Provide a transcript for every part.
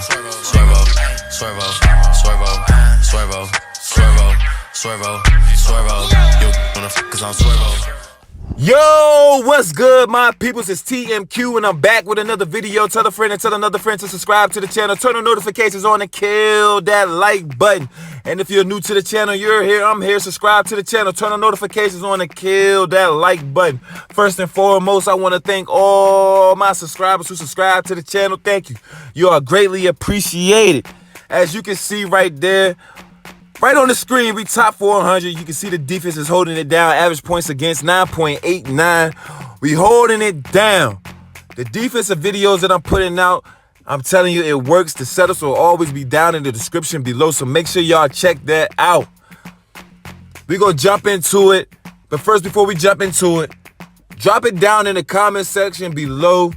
swervo, swervo, swervo, swervo, swervo, swervo, swervo. You wanna f cause I'm swervo. Yo, what's good, my peoples? It's TMQ, and I'm back with another video. Tell a friend and tell another friend to subscribe to the channel. Turn the notifications on and kill that like button. And if you're new to the channel, you're here, I'm here. Subscribe to the channel. Turn the notifications on and kill that like button. First and foremost, I want to thank all my subscribers who subscribe to the channel. Thank you. You are greatly appreciated. As you can see right there, right on the screen, we top 400. You can see the defense is holding it down. Average points against 9.89. We holding it down. The defensive videos that I'm putting out, I'm telling you, it works. The setups will always be down in the description below, so make sure y'all check that out. We're going to jump into it. But first, before we jump into it, drop it down in the comment section below.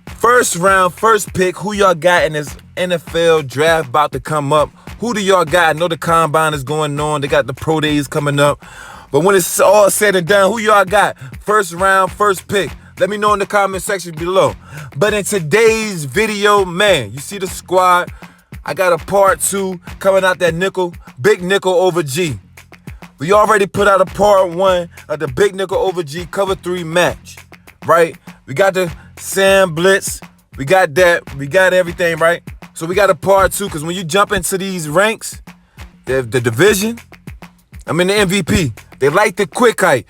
First round, first pick, who y'all got in this NFL draft about to come up? Who do y'all got? I know the combine is going on. They got the pro days coming up. But when it's all said and done, who y'all got? First round, first pick. Let me know in the comment section below. But in today's video, man, you see the squad. I got a part 2 coming out that nickel, big nickel over G. We already put out a part 1 of the big nickel over G cover 3 match, right? We got the Sam Blitz. We got that. We got everything, right? So we got a part 2, because when you jump into these ranks, the division, the MVP, they like the quick height.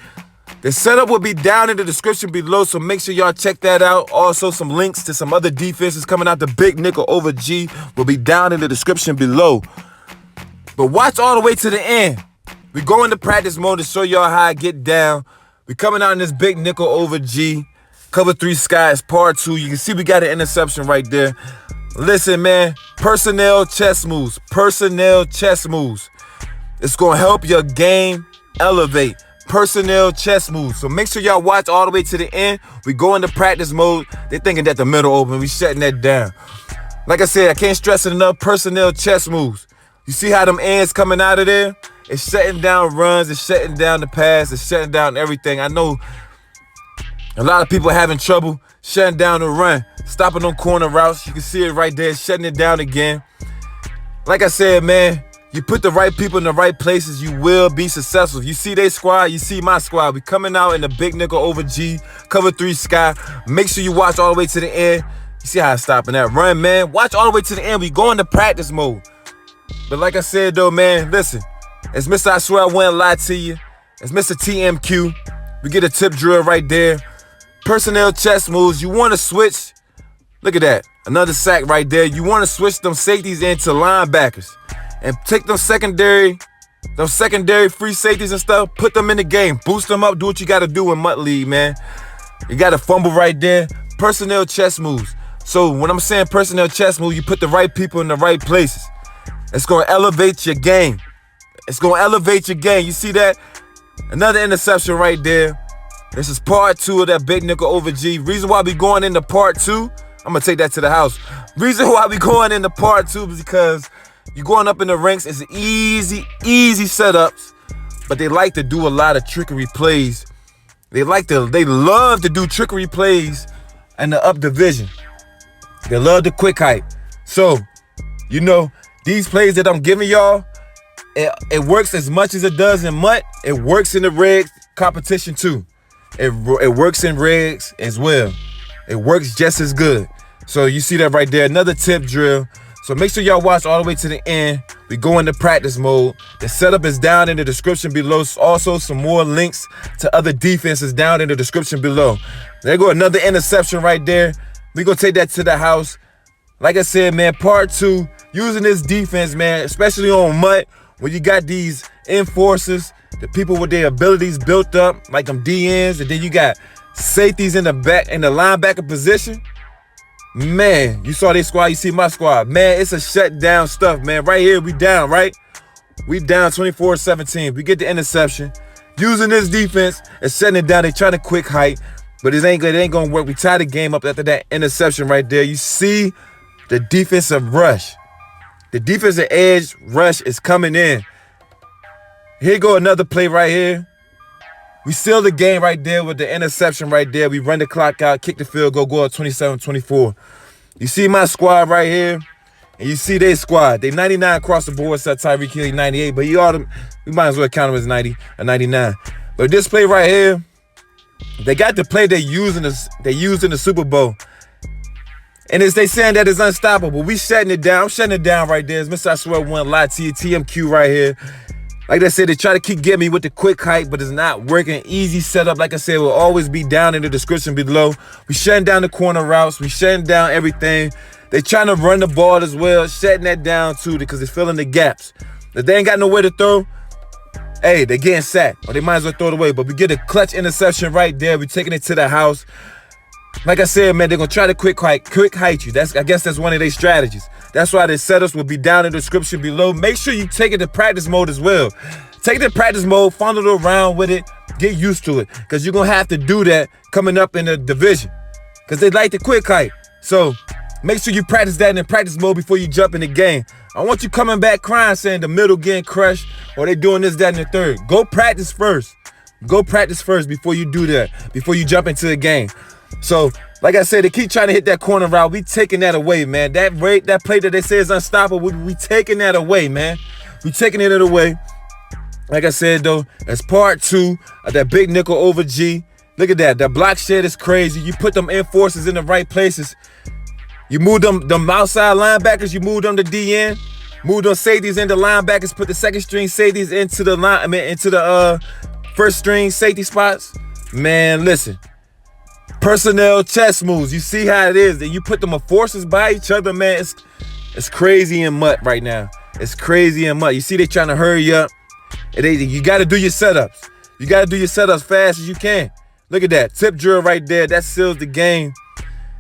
The setup will be down in the description below, so make sure y'all check that out. Also, some links to some other defenses coming out the big nickel over G will be down in the description below. But watch all the way to the end. We go into practice mode to show y'all how I get down. We coming out in this big nickel over G. Cover 3 Sky is part 2. You can see we got an interception right there. Listen, man, personnel chess moves. Personnel chess moves. It's going to help your game elevate. Personnel chess moves. So make sure y'all watch all the way to the end. We go into practice mode. They're thinking that the middle open. We shutting that down. Like I said, I can't stress it enough. Personnel chess moves. You see how them ends coming out of there? It's shutting down runs. It's shutting down the pass. It's shutting down everything. I know a lot of people are having trouble shutting down the run, stopping on corner routes. You can see it right there, shutting it down again. Like I said, man, you put the right people in the right places, you will be successful. You see their squad, you see my squad. We coming out in the big nickel over G, cover 3 Sky. Make sure you watch all the way to the end. You see how I'm stopping that run, man. Watch all the way to the end. We go into practice mode. But like I said, though, man, listen. It's Mr. I Swear I Wouldn't Lie to You. It's Mr. TMQ. We get a tip drill right there. Personnel chess moves. You want to switch. Look at that. Another sack right there. You want to switch them safeties into linebackers and take them secondary free safeties and stuff. Put them in the game. Boost them up. Do what you got to do in Mutt League, man. You got a fumble right there. Personnel chess moves. So when I'm saying personnel chess moves, you put the right people in the right places. It's going to elevate your game. It's going to elevate your game. You see that? Another interception right there. This is part 2 of that big nickel over G. Reason why we going into part 2, I'm going to take that to the house. Reason why we going into part 2 is because you're going up in the ranks. It's easy setups, but they like to do a lot of trickery plays. They love to do trickery plays in the up division. They love the quick height. So, you know, these plays that I'm giving y'all, it works as much as it does in Mutt. It works in the red competition too. It works in regs as well. It works just as good. So you see that right there, another tip drill. So make sure y'all watch all the way to the end. We go into practice mode. The setup is down in the description below. Also, some more links to other defenses down in the description below. There go another interception right there. We gonna take that to the house. Like I said, man, part 2, using this defense, man, especially on Mutt, when you got these enforcers, the people with their abilities built up, like them DNs, and then you got safeties in the back, in the linebacker position. Man, you saw their squad, you see my squad. Man, it's a shutdown stuff, man. Right here, we down, right? We down 24-17. We get the interception. Using this defense and setting it down. They trying to quick height, but it ain't gonna work. We tie the game up after that interception right there. You see the defensive rush. The defensive edge rush is coming in. Here go another play right here. We seal the game right there with the interception right there. We run the clock out, kick the field goal, go up 27-24. You see my squad right here? And you see their squad. They 99 across the board, except Tyreek Hill 98, but we might as well count him as 90 or 99. But this play right here, they got the play they used in the Super Bowl. And they saying that it's unstoppable. We shutting it down. I'm shutting it down right there. It's Mr. I swear one lie to you, TMQ right here. Like I said, they try to keep getting me with the quick hype, but it's not working. Easy setup, like I said, will always be down in the description below. We shutting down the corner routes. We shutting down everything. They trying to run the ball as well, shutting that down too because they're filling the gaps. If they ain't got nowhere to throw, hey, they getting sacked, or they might as well throw it away. But we get a clutch interception right there. We taking it to the house. Like I said, man, they're going to try to quick height you. I guess that's one of their strategies. That's why the setups will be down in the description below. Make sure you take it to practice mode as well. Take it to practice mode, fondle around with it, get used to it, because you're going to have to do that coming up in the division because they like the quick height. So make sure you practice that in the practice mode before you jump in the game. I want you coming back crying saying the middle getting crushed or they doing this, that, and the third. Go practice first. Go practice first before you do that, before you jump into the game. So, like I said, they keep trying to hit that corner route. We taking that away, man. That play that they say is unstoppable, we taking that away, man. We taking it away. Like I said, though, that's part 2 of that big nickel over G. Look at that. That block shed is crazy. You put them enforcers in the right places. You move them outside linebackers. You move them to DN. Move those safeties into linebackers. Put the second string safeties into the first string safety spots. Man, listen. Personnel chess moves. You see how it is. And you put them forces by each other, man. It's crazy and mutt right now. It's crazy and mutt. You see they trying to hurry up. You got to do your setups. You got to do your setups fast as you can. Look at that. Tip drill right there. That seals the game.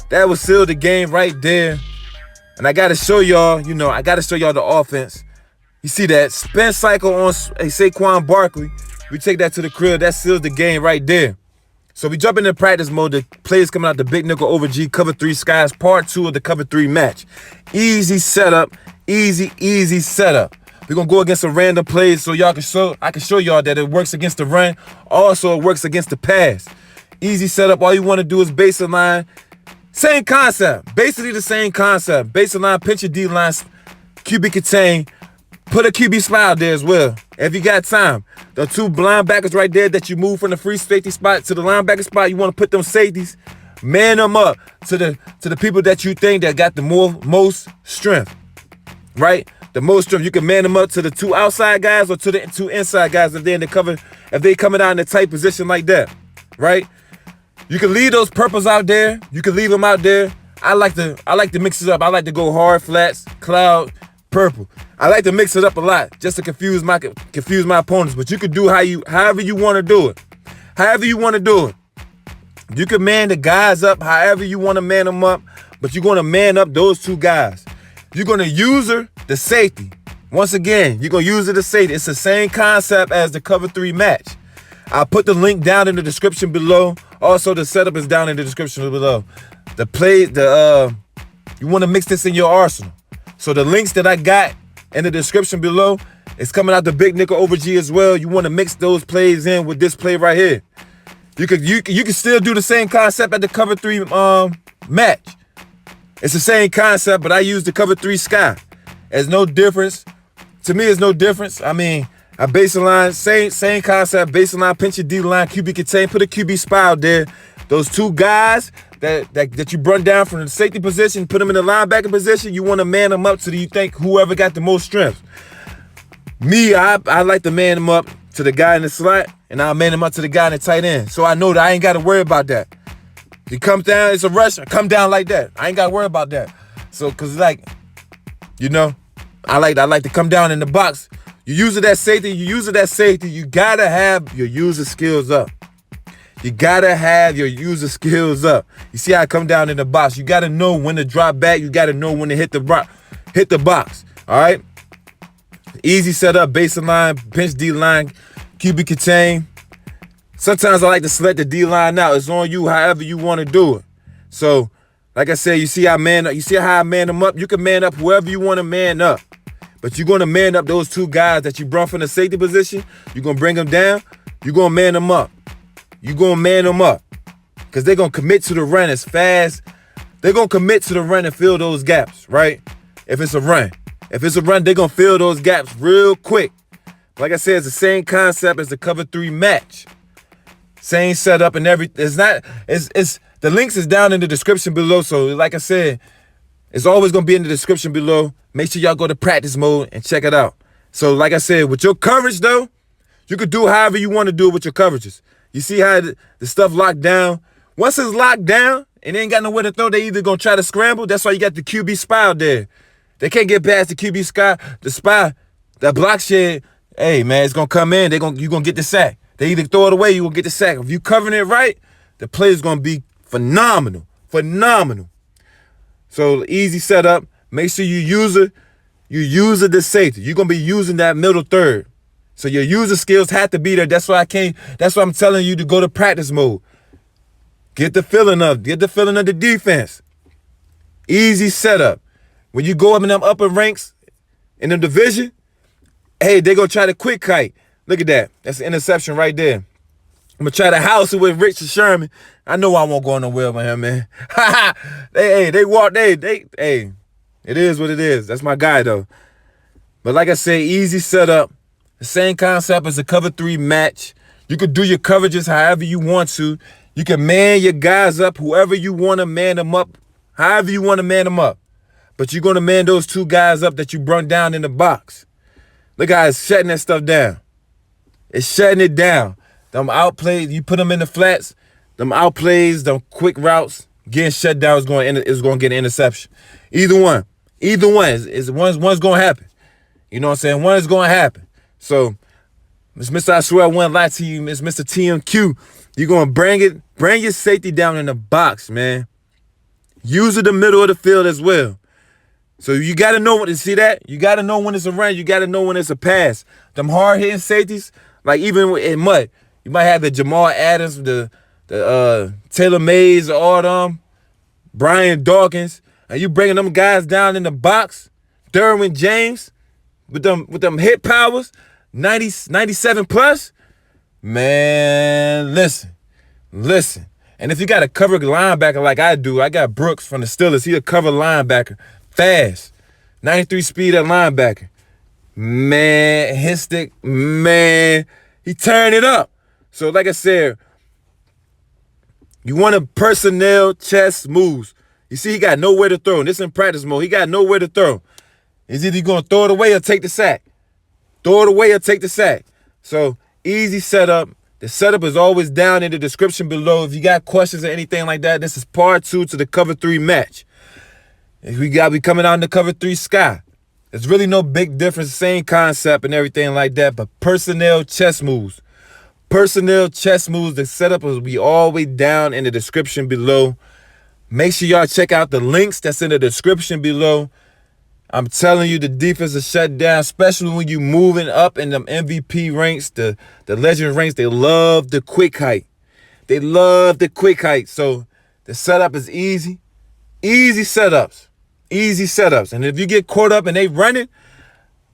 That will seal the game right there. And I got to show y'all, I got to show y'all the offense. You see that spin cycle on Saquon Barkley. We take that to the crib. That seals the game right there. So we jump into practice mode. The plays coming out the big nickel over G, cover 3 skies, part 2 of the cover 3 match. Easy setup, easy setup. We're gonna go against some random plays so I can show y'all that it works against the run. Also, it works against the pass. Easy setup. All you want to do is base the line. Same concept. Basically the same concept. Base the line, pinch your D line, QB contain. Put a QB spy out there as well, if you got time. The 2 linebackers right there that you move from the free safety spot to the linebacker spot, you want to put them safeties, man them up to the people that you think that got the most strength, right? The most strength. You can man them up to the 2 outside guys or to the 2 inside guys if they coming out in a tight position like that, right? You can leave those purples out there. You can leave them out there. I like to mix it up. I like to go hard, flats, cloud, purple. I like to mix it up a lot just to confuse my opponents. But you can do however you want to do it. However you want to do it. You can man the guys up however you want to man them up. But you're going to man up those 2 guys. You're going to use the safety. Once again, you're going to use the safety. It's the same concept as the cover 3 match. I'll put the link down in the description below. Also, the setup is down in the description below. You want to mix this in your arsenal. So the links that I got in the description below is coming out the big nickel over G as well. You want to mix those plays in with this play right here. You can still do the same concept at the cover 3 match. It's the same concept, but I use the cover 3 sky. There's no difference. To me, it's no difference. I mean, I base the line, same concept, base the line, pinch your D line, QB contain, put a QB spy out there. Those 2 guys that you run down from the safety position, put them in the linebacker position, you want to man them up so that you think whoever got the most strength. Me, I like to man them up to the guy in the slot, and I'll man them up to the guy in the tight end. So I know that I ain't got to worry about that. He comes down, it's a rush, I come down like that. I ain't got to worry about that. So, because I like to come down in the box. You use that safety, you got to have your user skills up. You got to have your user skills up. You see how I come down in the box. You got to know when to drop back. You got to know when to hit the box. All right? Easy setup, base line, pinch D line, QB contain. Sometimes I like to select the D line out. It's on you however you want to do it. So, like I said, you see how I man them up? You can man up whoever you want to man up. But you're going to man up those 2 guys that you brought from the safety position. You're going to bring them down. You're going to man them up. You're going to man them up. Because they're going to commit to the run as fast. They're going to commit to the run and fill those gaps, right? if it's a run. If it's a run, they're going to fill those gaps real quick. Like I said, it's the same concept as the cover 3 match. Same setup and everything. It's the links is down in the description below. So like I said, it's always going to be in the description below. Make sure y'all go to practice mode and check it out. So like I said, with your coverage though, you could do however you want to do it with your coverages. You see how the stuff locked down? Once it's locked down and they ain't got nowhere to throw, they either going to try to scramble. That's why you got the QB spy out there. They can't get past the QB spy, that block shed. Hey, man, it's going to come in. You're going to get the sack. They either throw it away, you're going to get the sack. If you covering it right, the play is going to be phenomenal. Phenomenal. So easy setup. Make sure you use the safety. You're going to be using that middle third. So your user skills have to be there. That's why I'm telling you to go to practice mode. Get the feeling of the defense. Easy setup. When you go up in them upper ranks in the division, hey, they're going to try to quick kite. Look at that. That's an interception right there. I'm going to try to house it with Richard Sherman. I know I won't go nowhere with him, man. They walk, hey, it is what it is. That's my guy, though. But like I said, easy setup. The same concept as a cover 3 match. You could do your coverages however you want to. You can man your guys up, whoever you want to man them up, however you want to man them up. But you're going to man those 2 guys up that you brought down in the box. Look how it's shutting that stuff down. It's shutting it down. Them outplays, you put them in the flats, them outplays, them quick routes, getting shut down is going to get an interception. Either one. One's going to happen. You know what I'm saying? One is going to happen. So, Mr. I swear I won't lie to you, It's Mr. TMQ. You're going to bring your safety down in the box, man. Use the middle of the field as well. So you got to know when to see that. You got to know when it's a run. You got to know when it's a pass. Them hard-hitting safeties, like even in mud, you might have the Jamal Adams, the Taylor Mays, all them, Brian Dawkins, and you bringing them guys down in the box, Derwin James, with them hit powers, 97 plus, man, listen. And if you got a cover linebacker like I do, I got Brooks from the Steelers. He a cover linebacker, fast, 93 speed at linebacker. Man, his stick, man, he turned it up. So like I said, you want a personnel chess moves. You see, he got nowhere to throw. This in practice mode. He got nowhere to throw. Is either going to throw it away or take the sack. Throw it away or take the sack. So easy setup. The setup is always down in the description below. If you got questions or anything like that, this is part 2 to the cover 3 match. If we coming out in the cover 3 sky. There's really no big difference, same concept and everything like that, but personnel chess moves. Personnel chess moves, the setup will be all the way down in the description below. Make sure y'all check out the links that's in the description below. I'm telling you, the defense is shut down, especially when you moving up in them MVP ranks, the legend ranks. They love the quick height. They love the quick height. So the setup is easy. Easy setups. Easy setups. And if you get caught up and they running,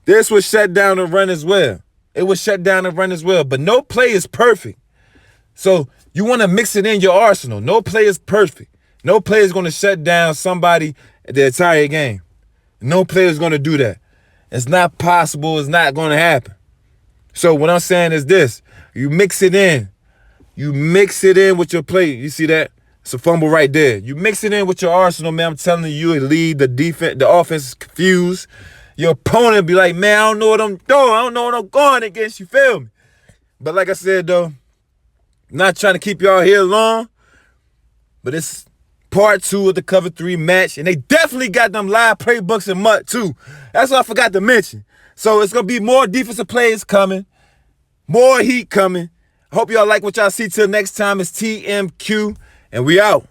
this will shut down the run as well. It will shut down the run as well. But no play is perfect. So you want to mix it in your arsenal. No play is perfect. No play is going to shut down somebody the entire game. No player is going to do that. It's not possible. It's not going to happen. So what I'm saying is this. You mix it in. You mix it in with your play. You see that? It's a fumble right there. You mix it in with your arsenal, man. I'm telling you, it lead the defense. The offense is confused. Your opponent be like, man, I don't know what I'm doing. I don't know what I'm going against. You feel me? But like I said, though, I'm not trying to keep y'all here long, but it's part 2 of the cover 3 match. And they definitely got them live playbooks and MUT too. That's what I forgot to mention. So it's going to be more defensive plays coming. More heat coming. I hope y'all like what y'all see. Till next time, it's TMQ. And we out.